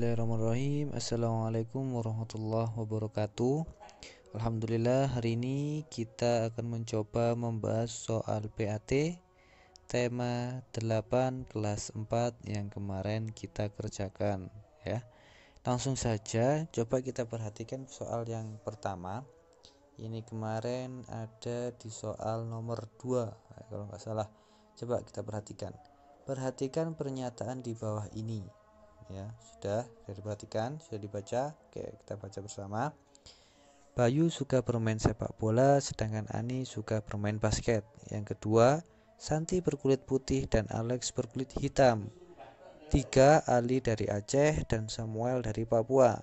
Bismillahirrahmanirrahim. Assalamualaikum warahmatullahi wabarakatuh. Alhamdulillah, hari ini kita akan mencoba membahas soal PAT tema 8 kelas 4 yang kemarin kita kerjakan ya. Langsung saja coba kita perhatikan soal yang pertama. Ini kemarin ada di soal nomor 2 kalau nggak salah. Coba kita perhatikan. Perhatikan pernyataan di bawah ini. Ya, sudah diperhatikan, sudah dibaca. Oke, kita baca bersama. Bayu suka bermain sepak bola, sedangkan Ani suka bermain basket. Yang kedua, Santi berkulit putih dan Alex berkulit hitam. 3, Ali dari Aceh dan Samuel dari Papua.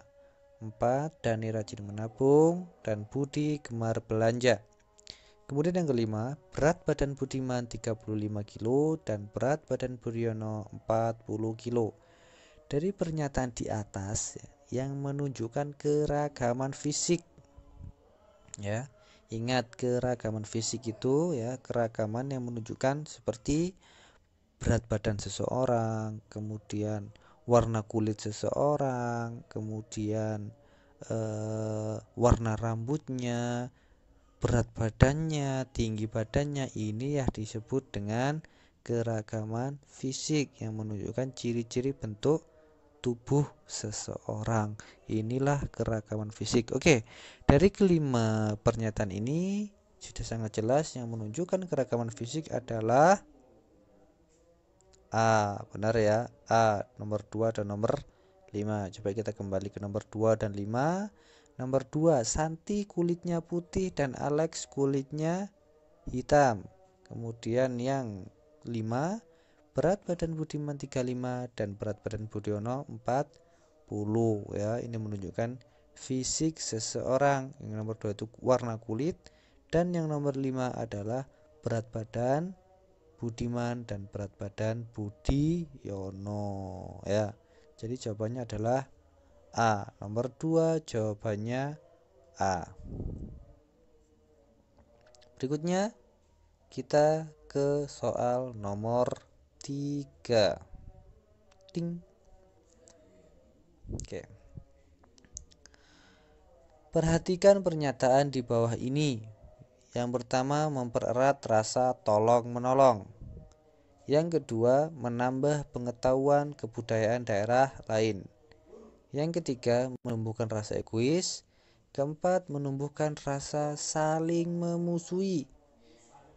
4, Dani rajin menabung dan Budi gemar belanja. Kemudian yang kelima, berat badan Budiman 35 kilo dan berat badan Buryono 40 kilo. Dari pernyataan di atas yang menunjukkan keragaman fisik ya. Ingat, keragaman fisik itu ya, keragaman yang menunjukkan seperti berat badan seseorang, kemudian warna kulit seseorang, kemudian warna rambutnya, berat badannya, tinggi badannya. Ini ya disebut dengan keragaman fisik yang menunjukkan ciri-ciri bentuk tubuh seseorang. Inilah keragaman fisik. Oke, dari kelima pernyataan ini sudah sangat jelas yang menunjukkan keragaman fisik adalah A. Benar ya, A, nomor 2 dan nomor 5. Coba kita kembali ke nomor 2 dan 5. Nomor 2, Santi kulitnya putih dan Alex kulitnya hitam. Kemudian yang 5, berat badan Budiman 35 dan berat badan Budiono 40 ya. Ini menunjukkan fisik seseorang. Yang nomor 2 itu warna kulit, dan yang nomor 5 adalah berat badan Budiman dan berat badan Budiono ya. Jadi jawabannya adalah A. Nomor 2 jawabannya A. Berikutnya kita ke soal nomor 3. Ting. Oke. Perhatikan pernyataan di bawah ini. Yang pertama, mempererat rasa tolong-menolong. Yang kedua, menambah pengetahuan kebudayaan daerah lain. Yang ketiga, menumbuhkan rasa egois. Keempat, menumbuhkan rasa saling memusuhi.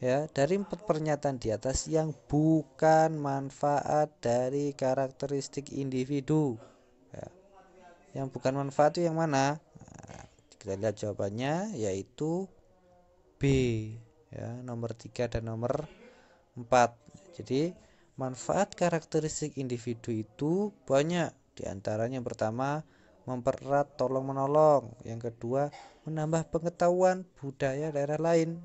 Ya, dari 4 pernyataan di atas yang bukan manfaat dari karakteristik individu ya. Yang bukan manfaat itu yang mana? Nah, kita lihat jawabannya, yaitu B ya, nomor 3 dan nomor 4. Jadi manfaat karakteristik individu itu banyak. Di antaranya yang pertama, mempererat tolong menolong. Yang kedua, menambah pengetahuan budaya daerah lain.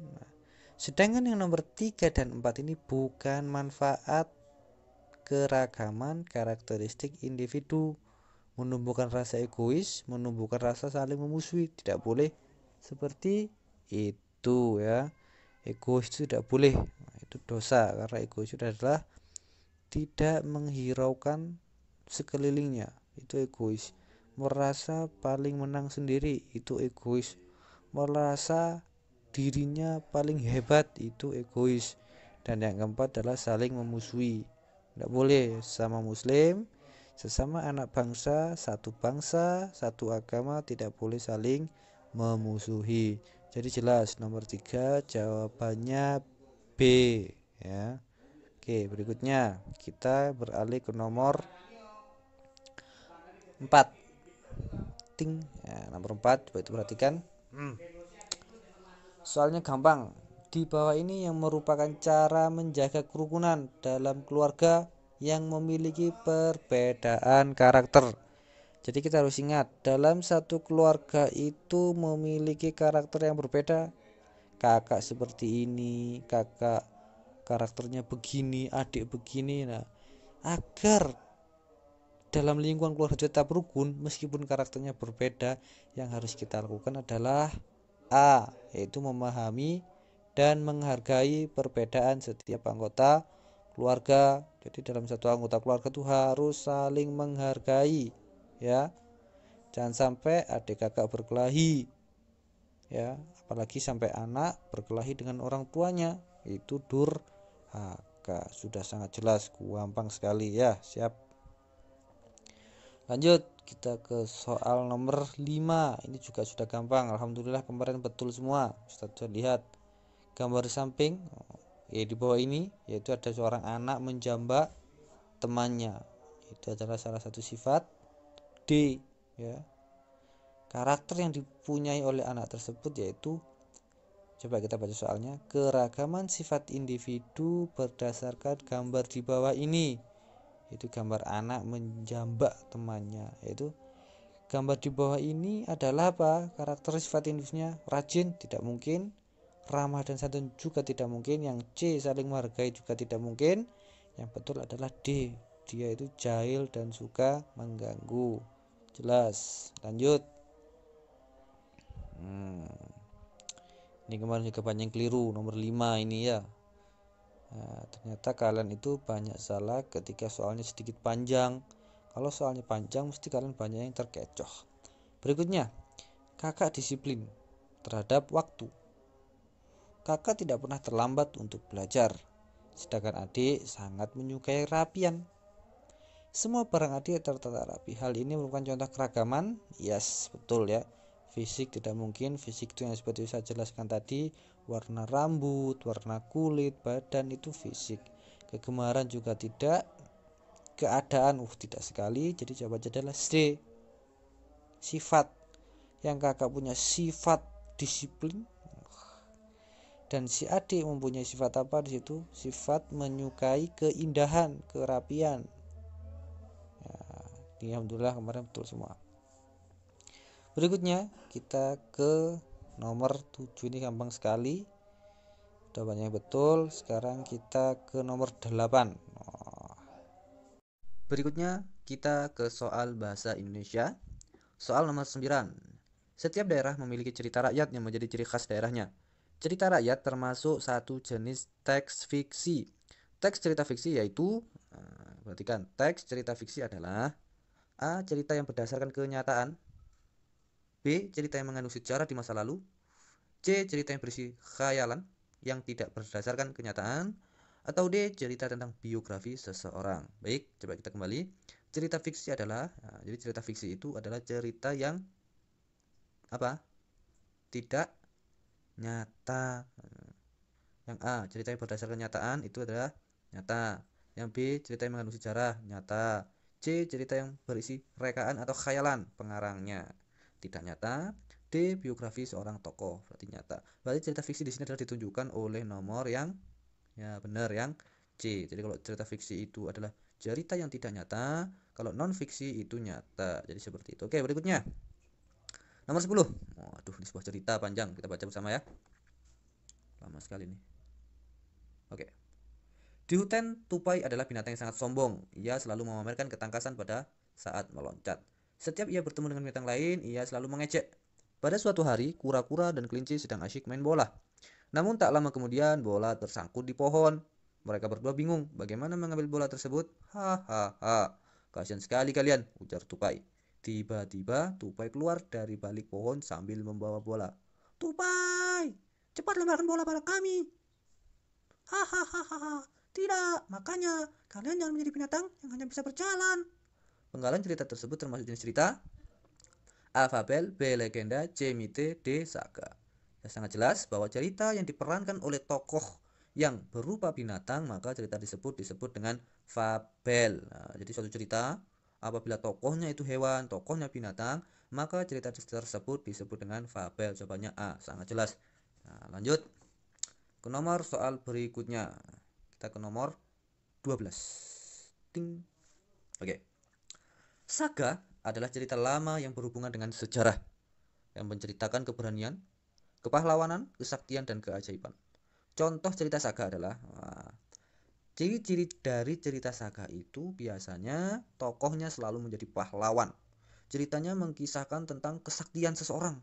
Sedangkan yang nomor 3 dan 4 ini bukan manfaat keragaman karakteristik individu. Menumbuhkan rasa egois, menumbuhkan rasa saling memusuhi. Tidak boleh seperti itu ya. Egois itu tidak boleh. Nah, itu dosa, karena egois itu adalah tidak menghiraukan sekelilingnya. Itu egois. Merasa paling menang sendiri, itu egois. Merasa dirinya paling hebat, itu egois. Dan yang keempat adalah saling memusuhi. Tidak boleh. Sesama muslim, sesama anak bangsa, satu agama, tidak boleh saling memusuhi. Jadi jelas nomor 3 jawabannya B ya. Oke, berikutnya kita beralih ke nomor 4. Ting. Ya, nomor 4 coba itu perhatikan. Soalnya gampang. Di bawah ini yang merupakan cara menjaga kerukunan dalam keluarga yang memiliki perbedaan karakter. Jadi kita harus ingat, dalam satu keluarga itu memiliki karakter yang berbeda. Kakak seperti ini, kakak karakternya begini, adik begini. Nah, agar dalam lingkungan keluarga tetap rukun meskipun karakternya berbeda, yang harus kita lakukan adalah A, yaitu memahami dan menghargai perbedaan setiap anggota keluarga. Jadi dalam satu anggota keluarga itu harus saling menghargai ya. Jangan sampai adik kakak berkelahi, ya, apalagi sampai anak berkelahi dengan orang tuanya, itu durhaka. Sudah sangat jelas, gampang sekali ya. Siap. Lanjut kita ke soal nomor 5. Ini juga sudah gampang. Alhamdulillah kemarin betul semua. Ustaz sudah lihat gambar samping ya di bawah ini, yaitu ada seorang anak menjambak temannya. Itu adalah salah satu sifat D, ya. Karakter yang dipunyai oleh anak tersebut yaitu, coba kita baca soalnya, keragaman sifat individu berdasarkan gambar di bawah ini. Itu gambar anak menjambak temannya. Yaitu gambar di bawah ini adalah apa? Karakter sifat individunya rajin, tidak mungkin. Ramah dan santun juga tidak mungkin. Yang C, saling menghargai juga tidak mungkin. Yang betul adalah D, dia itu jahil dan suka mengganggu. Jelas. Lanjut. Ini kemarin juga banyak yang keliru. Nomor 5 ini ya. Nah, ternyata kalian itu banyak salah ketika soalnya sedikit panjang. Kalau soalnya panjang mesti kalian banyak yang terkecoh. Berikutnya, kakak disiplin terhadap waktu. Kakak tidak pernah terlambat untuk belajar, sedangkan adik sangat menyukai rapian. Semua barang adik tertata rapi. Hal ini merupakan contoh keragaman. Yes, betul ya. Fisik tidak mungkin. Fisik itu yang seperti saya jelaskan tadi, warna rambut, warna kulit, badan itu fisik. Kegemaran juga tidak. Keadaan tidak sekali. Jadi jawabannya adalah C. Sifat. Yang kakak punya sifat disiplin, dan si adik mempunyai sifat apa di situ? Sifat menyukai keindahan, kerapian. Ya, alhamdulillah kemarin betul semua. Berikutnya kita ke nomor 7. Ini gampang sekali. Udah banyak yang betul. Sekarang kita ke nomor 8. Berikutnya kita ke soal bahasa Indonesia. Soal nomor 9. Setiap daerah memiliki cerita rakyat yang menjadi ciri khas daerahnya. Cerita rakyat termasuk satu jenis teks fiksi. Teks cerita fiksi yaitu, perhatikan, teks cerita fiksi adalah A. Cerita yang berdasarkan kenyataan, B. Cerita yang mengandung sejarah di masa lalu, C. Cerita yang berisi khayalan yang tidak berdasarkan kenyataan, atau D. Cerita tentang biografi seseorang. Baik, coba kita kembali. Cerita fiksi adalah, jadi cerita fiksi itu adalah cerita yang apa? Tidak nyata. Yang A, cerita yang berdasarkan kenyataan itu adalah nyata. Yang B, cerita yang mengandung sejarah, nyata. C, cerita yang berisi rekaan atau khayalan, pengarangnya tidak nyata. D, biografi seorang tokoh, berarti nyata. Berarti cerita fiksi di sini adalah ditunjukkan oleh nomor yang ya benar, yang C. Jadi kalau cerita fiksi itu adalah cerita yang tidak nyata, kalau non fiksi itu nyata. Jadi seperti itu. Oke, berikutnya. Nomor 10. Waduh, ini sebuah cerita panjang. Kita baca bersama ya. Lama sekali nih. Oke. Di hutan, tupai adalah binatang yang sangat sombong. Ia selalu memamerkan ketangkasan pada saat meloncat. Setiap ia bertemu dengan binatang lain, ia selalu mengejek. Pada suatu hari, kura-kura dan kelinci sedang asyik main bola. Namun tak lama kemudian, bola tersangkut di pohon. Mereka berdua bingung bagaimana mengambil bola tersebut. Hahaha, kasihan sekali kalian, ujar tupai. Tiba-tiba, tupai keluar dari balik pohon sambil membawa bola. Tupai, cepat lemparkan bola pada kami. Hahaha, tidak, makanya kalian jangan menjadi binatang yang hanya bisa berjalan. Penggalan cerita tersebut termasuk jenis cerita A. Fabel, B. Legenda, C. Mite, D. Saga. Ya, sangat jelas bahwa cerita yang diperankan oleh tokoh yang berupa binatang, maka cerita disebut dengan fabel. Nah, jadi suatu cerita apabila tokohnya itu hewan, tokohnya binatang, maka cerita tersebut disebut dengan fabel. Jawabannya A, sangat jelas. Nah, lanjut ke nomor soal berikutnya. Kita ke nomor 12. Ting. Oke. Saga adalah cerita lama yang berhubungan dengan sejarah, yang menceritakan keberanian, kepahlawanan, kesaktian, dan keajaiban. Contoh cerita saga adalah, ciri-ciri dari cerita saga itu biasanya tokohnya selalu menjadi pahlawan. Ceritanya mengisahkan tentang kesaktian seseorang.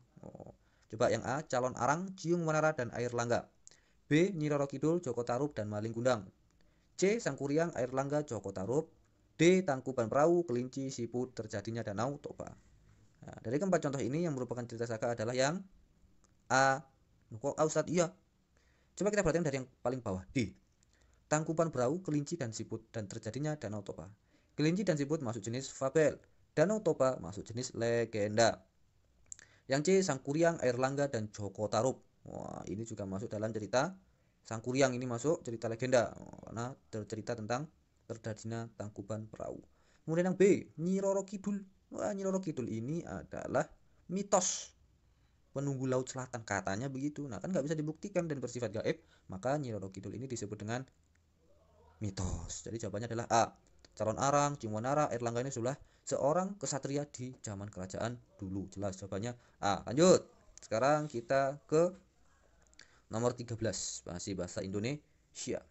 Coba yang A, Calon Arang, Ciung Wanara, dan Air Langga. B. Nyi Roro Kidul, Joko Tarub, dan Maling Kundang. C. Sang Kuryang, Air Langga, Joko Tarub. D. Tangkuban Perahu, Kelinci, Siput, terjadinya Danau Toba. Nah, dari keempat contoh ini yang merupakan cerita Saka adalah yang A. Kok A Ustadz? Iya. Coba kita perhatikan dari yang paling bawah, D. Tangkuban Perahu, Kelinci, dan Siput, dan terjadinya Danau Toba. Kelinci dan Siput masuk jenis fabel. Danau Toba masuk jenis legenda. Yang C. Sangkuriang, Airlangga, dan Joko Tarub. Wah, ini juga masuk dalam cerita Sangkuriang, ini masuk cerita legenda karena cerita tentang terjadinya Tangkuban Perahu. Kemudian yang B. Nyi Roro Kidul. Wah, Nyi Roro Kidul ini adalah mitos penunggu laut selatan, katanya begitu. Nah, kan nggak bisa dibuktikan dan bersifat gaib, maka Nyi Roro Kidul ini disebut dengan mitos. Jadi jawabannya adalah A. Calon Arang, Cimonara, Erlangga ini sudah seorang kesatria di zaman kerajaan dulu. Jelas jawabannya A. Lanjut. Sekarang kita ke nomor 13. Masih bahasa Indonesia.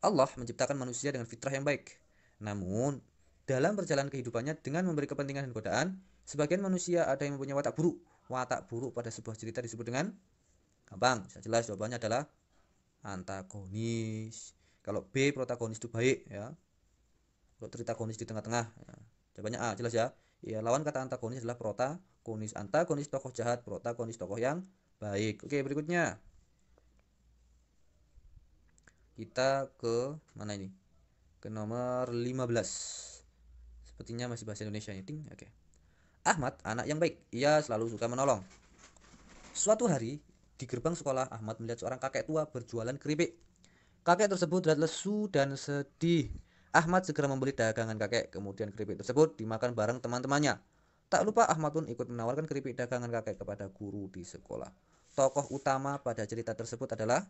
Allah menciptakan manusia dengan fitrah yang baik. Namun, dalam perjalanan kehidupannya dengan memberi kepentingan dan godaan, sebagian manusia ada yang mempunyai watak buruk. Watak buruk pada sebuah cerita disebut dengan gampang. Bisa jelas jawabannya adalah antagonis. Kalau B protagonis itu baik ya. Kalau tritagonis di tengah-tengah. Ya. Jawabannya A, jelas ya. Ya, lawan kata antagonis adalah protagonis. Antagonis tokoh jahat, protagonis tokoh yang baik. Oke, berikutnya. Kita ke mana ini? Ke nomor 15. Sepertinya masih bahasa Indonesia ini. Oke. Ahmad, anak yang baik. Ia selalu suka menolong. Suatu hari, di gerbang sekolah, Ahmad melihat seorang kakek tua berjualan keripik. Kakek tersebut terlihat lesu dan sedih. Ahmad segera membeli dagangan kakek, kemudian keripik tersebut dimakan bareng teman-temannya. Tak lupa Ahmad pun ikut menawarkan keripik dagangan kakek kepada guru di sekolah. Tokoh utama pada cerita tersebut adalah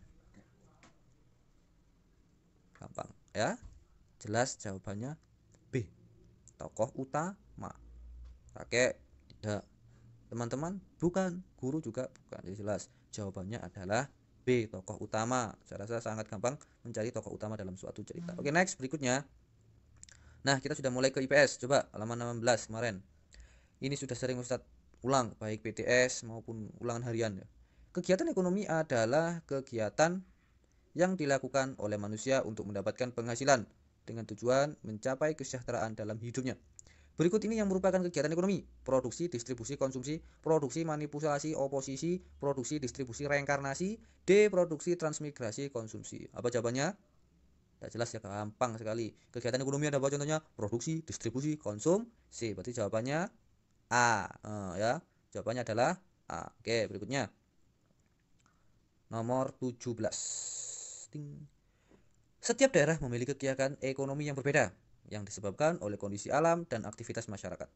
gampang ya. Jelas jawabannya B. Tokoh utama. Kakek tidak. Teman-teman bukan, guru juga bukan. Jadi jelas jawabannya adalah B. Tokoh utama. Saya rasa sangat gampang mencari tokoh utama dalam suatu cerita. Oke, next berikutnya. Nah, kita sudah mulai ke IPS. Coba halaman 16 kemarin. Ini sudah sering Ustadz ulang, baik PTS maupun ulangan harian. Kegiatan ekonomi adalah kegiatan yang dilakukan oleh manusia untuk mendapatkan penghasilan dengan tujuan mencapai kesejahteraan dalam hidupnya. Berikut ini yang merupakan kegiatan ekonomi: produksi, distribusi, konsumsi, produksi, manipulasi, oposisi, produksi, distribusi, reinkarnasi, D. Produksi, transmigrasi, konsumsi. Apa jawabannya? Tidak jelas ya, gampang sekali. Kegiatan ekonomi ada apa contohnya? Produksi, distribusi, konsumsi. Berarti jawabannya A. Ya, jawabannya adalah A. Oke, berikutnya. Nomor 17. Setiap daerah memiliki kegiatan ekonomi yang berbeda yang disebabkan oleh kondisi alam dan aktivitas masyarakat.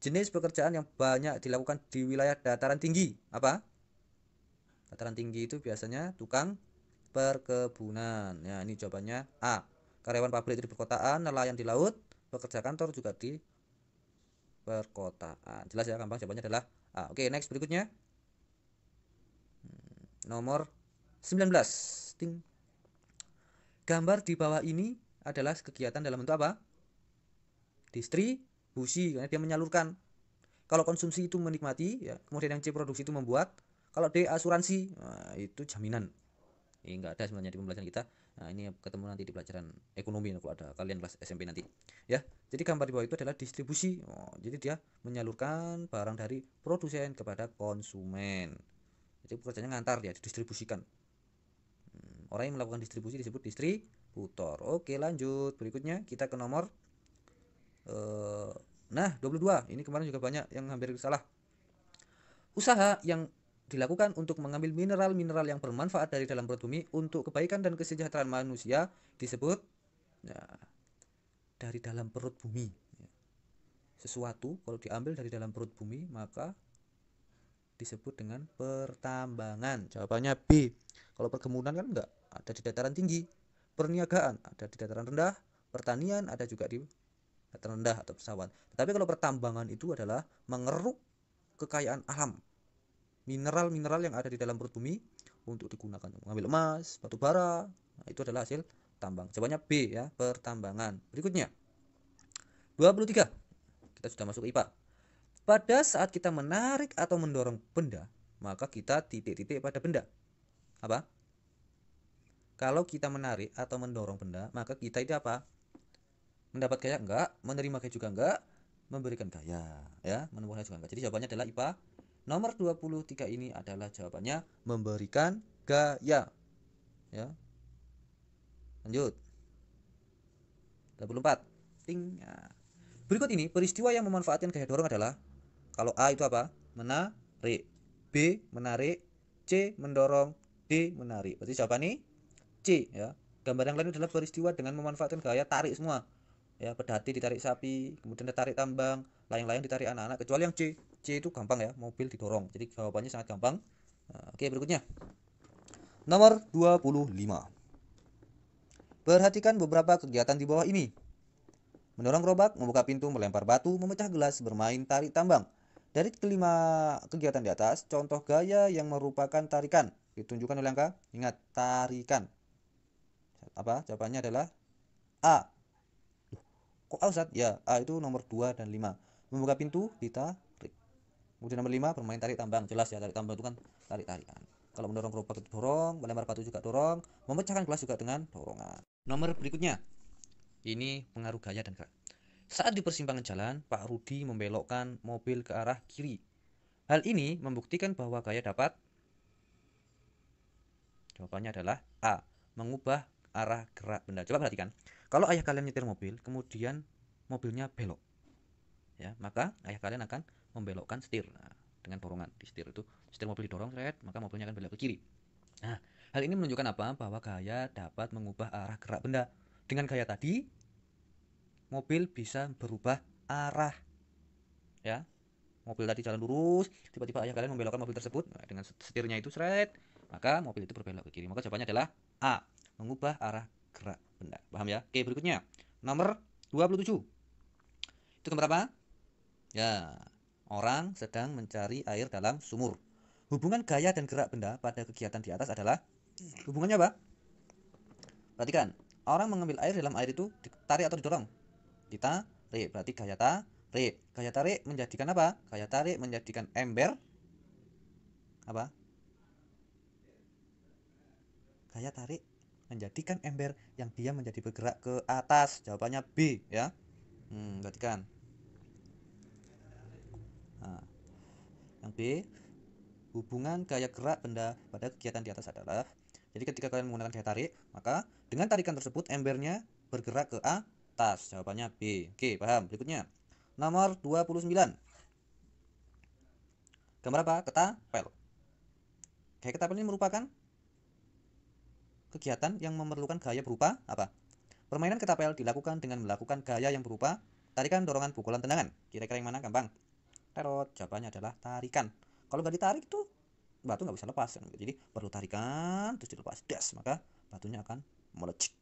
Jenis pekerjaan yang banyak dilakukan di wilayah dataran tinggi apa? Dataran tinggi itu biasanya tukang perkebunan. Ya, ini jawabannya A. Karyawan pabrik di perkotaan, nelayan di laut, pekerja kantor juga di perkotaan. Jelas ya, gampang, jawabannya adalah A. Oke, next berikutnya. Nomor 19. Ting. Gambar di bawah ini adalah kegiatan dalam bentuk apa? Distribusi, karena dia menyalurkan. Kalau konsumsi itu menikmati, ya. Kemudian yang C produksi itu membuat. Kalau D asuransi, nah, itu jaminan. Ini enggak ada sebenarnya di pembelajaran kita. Nah, ini ketemu nanti di pelajaran ekonomi kalau ada kalian kelas SMP nanti. Ya. Jadi gambar di bawah itu adalah distribusi. Oh, jadi dia menyalurkan barang dari produsen kepada konsumen. Jadi pekerjaannya ngantar, dia didistribusikan. Orang yang melakukan distribusi disebut distributor. Oke, lanjut. Berikutnya kita ke nomor nah 22. Ini kemarin juga banyak yang hampir salah. Usaha yang dilakukan untuk mengambil mineral-mineral yang bermanfaat dari dalam perut bumi untuk kebaikan dan kesejahteraan manusia disebut ya, dari dalam perut bumi. Sesuatu kalau diambil dari dalam perut bumi maka disebut dengan pertambangan. Jawabannya B. Kalau perkebunan kan enggak, ada di dataran tinggi. Perniagaan ada di dataran rendah. Pertanian ada juga di dataran rendah atau pesawat. Tetapi kalau pertambangan itu adalah mengeruk kekayaan alam, mineral-mineral yang ada di dalam perut bumi untuk digunakan mengambil emas, batu bara. Nah, itu adalah hasil tambang. Jawabannya B ya, pertambangan. Berikutnya 23. Kita sudah masuk IPA. Pada saat kita menarik atau mendorong benda, maka kita titik-titik pada benda. Apa? Kalau kita menarik atau mendorong benda, maka kita itu apa? Mendapat gaya enggak, menerima gaya juga enggak, memberikan gaya, ya, menemukan juga enggak. Jadi jawabannya adalah IPA nomor 23 ini adalah jawabannya memberikan gaya. Ya. Lanjut. 24. Ting. Nah. Berikut ini peristiwa yang memanfaatkan gaya dorong adalah kalau A itu apa? Menarik. B menarik, C mendorong, D menarik. Berarti jawabannya C, ya. Gambar yang lain adalah peristiwa dengan memanfaatkan gaya tarik semua. Ya, pedati ditarik sapi, kemudian ditarik tambang, layang-layang ditarik anak-anak, kecuali yang C. C itu gampang ya, mobil didorong. Jadi jawabannya sangat gampang. Nah, oke, berikutnya. Nomor 25. Perhatikan beberapa kegiatan di bawah ini. Mendorong gerobak, membuka pintu, melempar batu, memecah gelas, bermain tarik tambang. Dari kelima kegiatan di atas, contoh gaya yang merupakan tarikan. Ditunjukkan oleh angka. Ingat, tarikan. Apa? Jawabannya adalah A. Kok A, Ustaz? Ya, A itu nomor 2 dan 5. Membuka pintu, ditarik. Kemudian nomor 5, bermain tarik tambang. Jelas ya, tarik tambang itu kan tarik-tarikan. Kalau mendorong gerobak itu dorong, melempar batu juga dorong, memecahkan gelas juga dengan dorongan. Nomor berikutnya. Ini pengaruh gaya dan gerak. Saat di persimpangan jalan, Pak Rudi membelokkan mobil ke arah kiri. Hal ini membuktikan bahwa gaya dapat. Jawabannya adalah A. Mengubah arah gerak benda. Coba perhatikan. Kalau ayah kalian nyetir mobil, kemudian mobilnya belok, ya, maka ayah kalian akan membelokkan setir. Nah, dengan dorongan di setir itu, setir mobil didorong, maka mobilnya akan belok ke kiri. Nah, hal ini menunjukkan apa? Bahwa gaya dapat mengubah arah gerak benda. Dengan gaya tadi, mobil bisa berubah arah, ya. Mobil tadi jalan lurus, tiba-tiba ayah kalian membelokkan mobil tersebut, nah, dengan setirnya itu maka mobil itu berbelok ke kiri. Maka jawabannya adalah A. Mengubah arah gerak benda. Paham ya? Oke, berikutnya. Nomor 27. Itu gambar apa? Ya, orang sedang mencari air dalam sumur. Hubungan gaya dan gerak benda pada kegiatan di atas adalah hubungannya apa? Perhatikan, orang mengambil air dalam air itu ditarik atau didorong? Ditarik, berarti gaya tarik. Gaya tarik menjadikan apa? Gaya tarik menjadikan ember apa? Gaya tarik menjadikan ember yang dia menjadi bergerak ke atas. Jawabannya B, ya. Perhatikan. Nah, yang B, hubungan gaya gerak benda pada kegiatan di atas adalah, jadi ketika kalian menggunakan gaya tarik, maka dengan tarikan tersebut embernya bergerak ke atas. Jawabannya B. Oke, paham. Berikutnya. Nomor 29. Gambar apa? Ketapel. Gaya ketapel ini merupakan kegiatan yang memerlukan gaya berupa apa? Permainan ketapel dilakukan dengan melakukan gaya yang berupa tarikan, dorongan, pukulan, tendangan. Kira-kira yang mana? Gampang. Terot. Jawabannya adalah tarikan. Kalau nggak ditarik tuh batu nggak bisa lepas. Jadi perlu tarikan terus dilepas, das, maka batunya akan melecek.